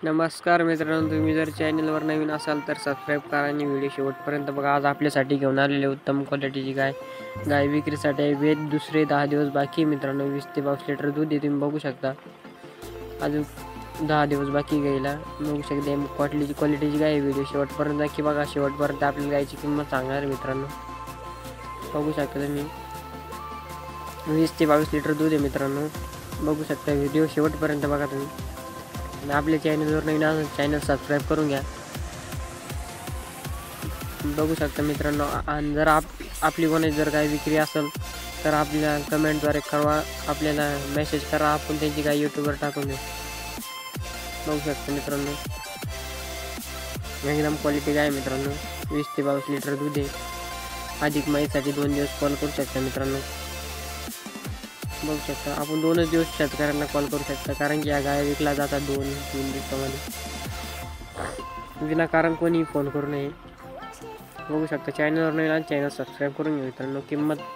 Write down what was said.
नमस्कार मित्रांनो, तुम्ही जर चॅनलवर नवीन असाल तर सबस्क्राईब करा आणि व्हिडिओ शेवटपर्यंत बघा. आज आपल्यासाठी घेऊन आलेले उत्तम क्वालिटीची गाय विक्रीसाठी आहे. वेद दुसरे 10 दिवस बाकी मित्रांनो. 20 ते 22 लिटर दूध आहे, तुम्ही बघू शकता. अजून 10 दिवस बाकी गायला बघू शकता. क्वालिटीची गाय. व्हिडिओ शेवटपर्यंत नक्की बघा. शेवटपर्यंत आपल्याला गायची किंमत सांगणार मित्रांनो. बघू शकता तुम्ही 20 ते 22 लिटर दूध आहे मित्रांनो. बघू शकता. व्हिडिओ शेवटपर्यंत बघा तुम्ही. आणि आपल्या चॅनलवर नवीन असेल चॅनल सबस्क्राईब करून घ्या. बघू शकता मित्रांनो. आणि जर आपली कोणाची जर काही विक्री असेल तर आपल्या कमेंटद्वारे कळवा, आपल्याला मेसेज करा, आपण त्यांची गाय यूट्यूबवर टाकून देऊ. बघू शकता मित्रांनो, एकदम क्वालिटी गाय मित्रांनो. 20 ते 22 लिटर दूध आहे. अधिक माहितीसाठी 2 दिवस कॉल करू शकता मित्रांनो. बघू शकता. आपण 2च दिवस शेतकऱ्यांना कॉल करू शकता, कारण की या गाय विकल्या जातात 2-3 दिवसामध्ये. विनाकारण कोणी फोन करू नये. बघू शकता. चॅनलवर नाही चॅनल सबस्क्राईब करून घ्या मित्रांनो. किंमत